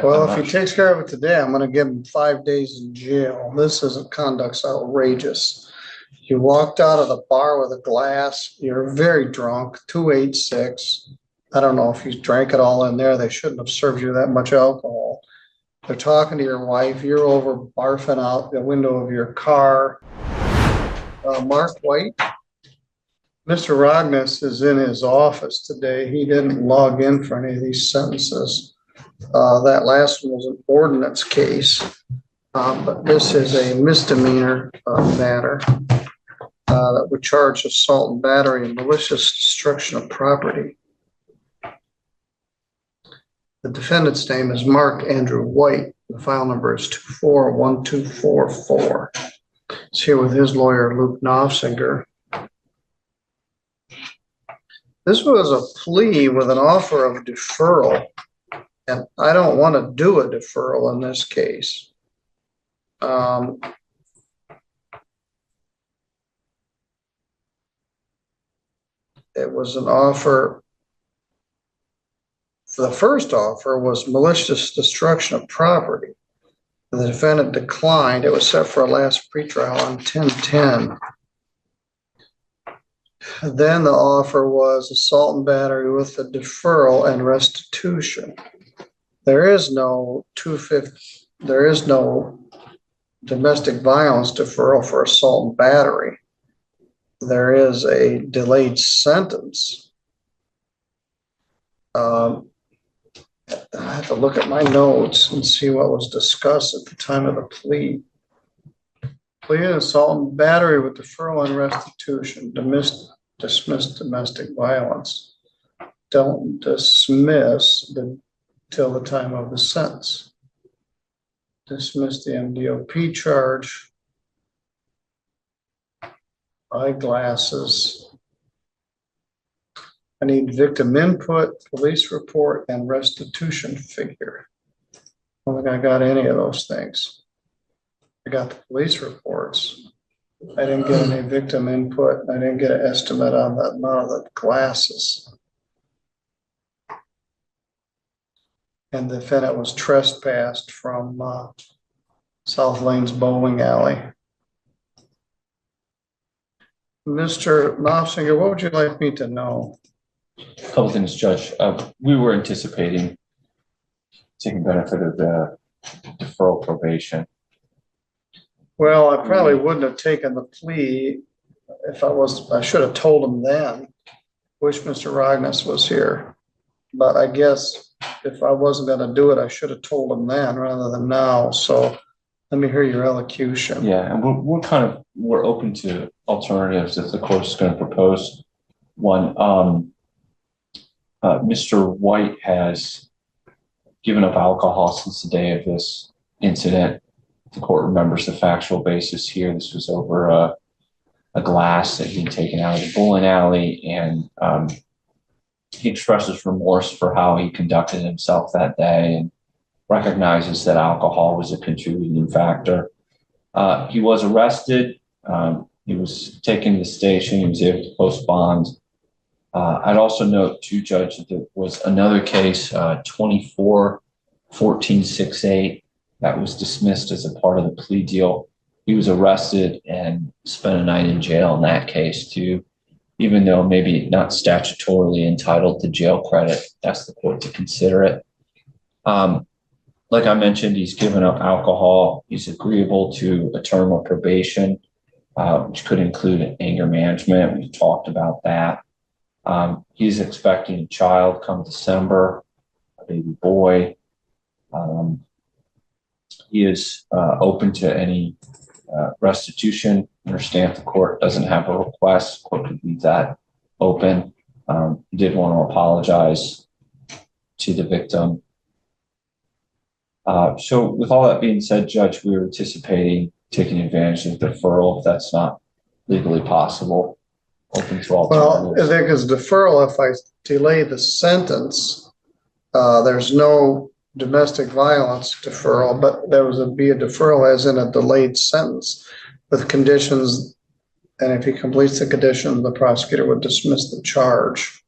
Well, I'm if not he sure. takes care of it today, I'm gonna give him 5 days in jail. This isn't conduct's outrageous. You walked out of the bar with a glass, you're very drunk, 286. I don't know if you drank it all in there. They shouldn't have served you that much alcohol. They're talking to your wife, you're over barfing out the window of your car. Mark White, Mr. Rognus is in his office today. He didn't log in for any of these sentences. That last one was an ordinance case, but this is a misdemeanor matter that would charge assault and battery and malicious destruction of property. The defendant's name is Mark Andrew White. The file number is 241244. He's here with his lawyer, Luke Knopfinger. This was a plea with an offer of deferral, and I don't want to do a deferral in this case. It was an offer. The first offer was malicious destruction of property. The defendant declined. It was set for a last pretrial on 10/10. Then the offer was assault and battery with a deferral and restitution. There is no domestic violence deferral for assault and battery. There is a delayed sentence. I have to look at my notes and see what was discussed at the time of the plea. Plea and assault and battery with deferral and restitution. Dismiss domestic violence. Don't dismiss till the time of the sentence. Dismiss the MDOP charge. Eyeglasses. I need victim input, police report, and restitution figure. I don't think I got any of those things. I got the police reports. I didn't get any victim input. I didn't get an estimate on the amount of the glasses. And the defendant was trespassed from South Lanes Bowling Alley. Mr. Knopfinger, what would you like me to know? A couple things, Judge. We were anticipating taking benefit of the deferral probation. Well, I probably wouldn't have taken the plea if I should have told him then. Wish Mr. Rognus was here. But I guess if I wasn't going to do it, I should have told him then rather than now. So let me hear your elocution. Yeah, and we're open to alternatives if the court is going to propose one. Mr. White has given up alcohol since the day of this incident. The court remembers the factual basis here. This was over a glass that he'd taken out of the bowling alley, and he expresses remorse for how he conducted himself that day and recognizes that alcohol was a contributing factor. He was arrested. He was taken to the station. He was able to post bond. I'd also note, too, Judge, that there was another case, 24-1468, that was dismissed as a part of the plea deal. He was arrested and spent a night in jail in that case, too, even though maybe not statutorily entitled to jail credit. That's the court to consider it. Like I mentioned, he's given up alcohol. He's agreeable to a term of probation, which could include anger management. We've talked about that. He's expecting a child come December, a baby boy. He is open to any restitution. Understand if the court doesn't have a request, the court could leave that open. He did want to apologize to the victim. So with all that being said, Judge, we were anticipating taking advantage of deferral if that's not legally possible. Open to alternatives. Well, I think as deferral, if I delay the sentence, there's no domestic violence deferral, but there would be a deferral as in a delayed sentence with conditions. And if he completes the condition, the prosecutor would dismiss the charge.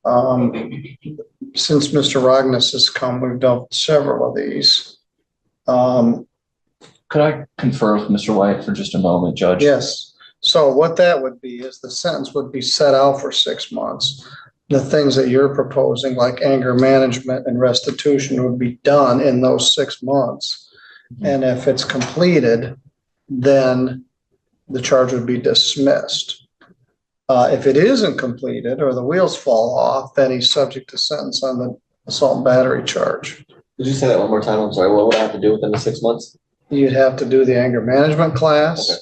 Since Mr. Rognus has come, we've dealt several of these. Could I confer with Mr. White for just a moment, Judge? Yes. So what that would be is the sentence would be set out for 6 months. The things that you're proposing, like anger management and restitution, would be done in those 6 months. And if it's completed, then the charge would be dismissed. If it isn't completed or the wheels fall off, then he's subject to sentence on the assault and battery charge. Did you say that one more time? I'm sorry. What would I have to do within the 6 months? You'd have to do the anger management class. Okay.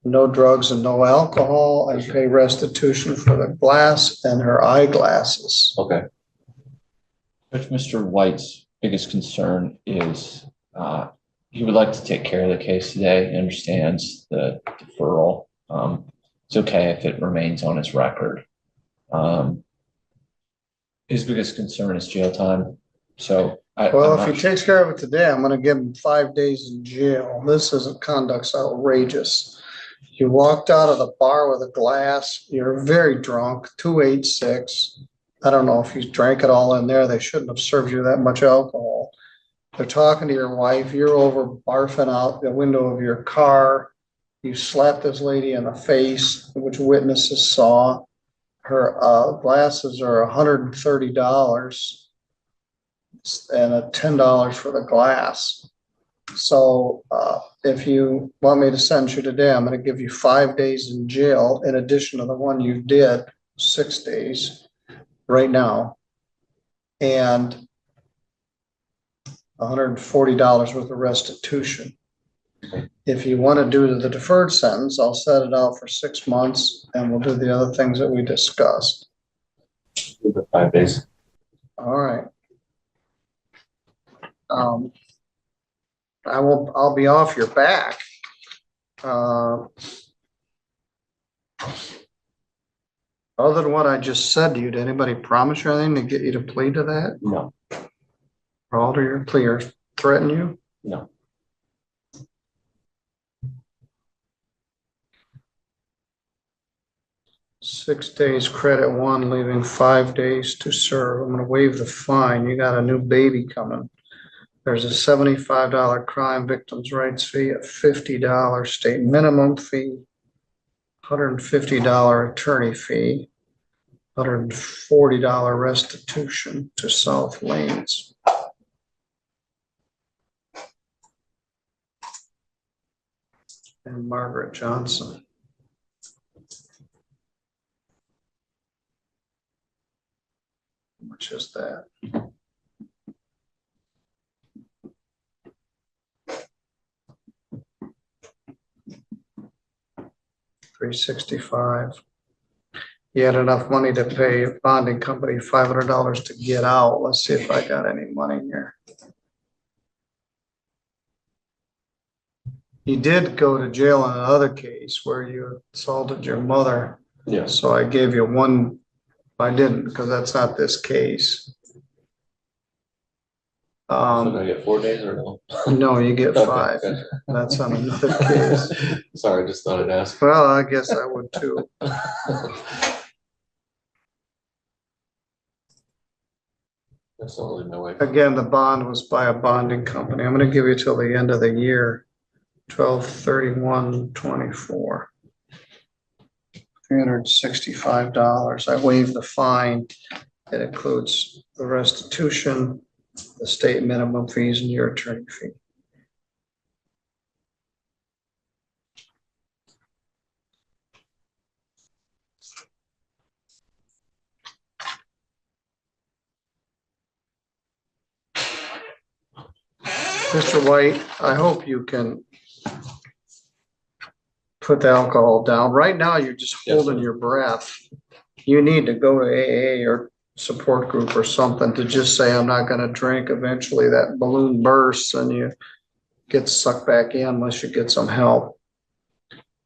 No drugs and no alcohol, and pay restitution for the glass and her eyeglasses. Okay. Judge, Mr. White's biggest concern is he would like to take care of the case today. He understands the deferral. It's okay if it remains on his record. His biggest concern is jail time. So Well, if he takes care of it today, I'm gonna give him 5 days in jail. This isn't conduct's outrageous. You walked out of the bar with a glass, you're very drunk, 286. I don't know if you drank it all in there. They shouldn't have served you that much alcohol. They're talking to your wife, you're over barfing out the window of your car. You slapped this lady in the face, which witnesses saw. Her glasses are $130 and $10 for the glass. So if you want me to sentence you today, I'm going to give you 5 days in jail in addition to the one you did, 6 days right now, and $140 worth of restitution. If you want to do the deferred sentence, I'll set it out for 6 months and we'll do the other things that we discussed. Do the 5 days. All right. I'll be off your back. Other than what I just said to you, did anybody promise you anything to get you to plead to that? No. Or alter your plea or threaten you? No. Six days credit one, leaving 5 days to serve. I'm gonna waive the fine. You got a new baby coming. There's a $75 crime victims' rights fee, a $50 state minimum fee, $150 attorney fee, $140 restitution to South Lanes. And Margaret Johnson. How much is that? $365. You had enough money to pay a bonding company $500 to get out. Let's see if I got any money here. You did go to jail in another case where you assaulted your mother. Yes. So I gave you one. I didn't, because that's not this case. So I get 4 days or no? No, you get Okay, 5. gotcha. That's on another case. Sorry, just thought I'd ask. Well, I guess I would too. That's only my wife. Again, the bond was by a bonding company. I'm gonna give you till the end of the year, 12/31/24. $365. I waived the fine. It includes the restitution, the state minimum fees, and your attorney fee. Mr. White, I hope you can put the alcohol down. Right now, you're just Yes, holding sir. your breath. You need to go to AA or support group or something to just say, I'm not gonna drink. Eventually that balloon bursts and you get sucked back in unless you get some help.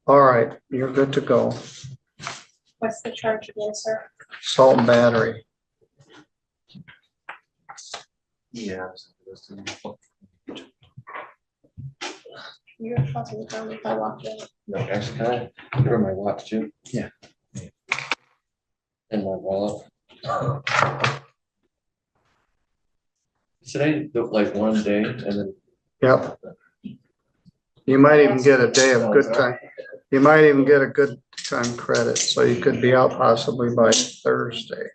All right, you're good to go. What's the charge again, sir? Assault and battery. Yeah. You're fucking dumb if I walk in. No, actually, can I give her my watch too? Yeah. And my wallet. Today, like one day and then. Yep. You might even get a day of good time. You might even get a good time credit, so you could be out possibly by Thursday.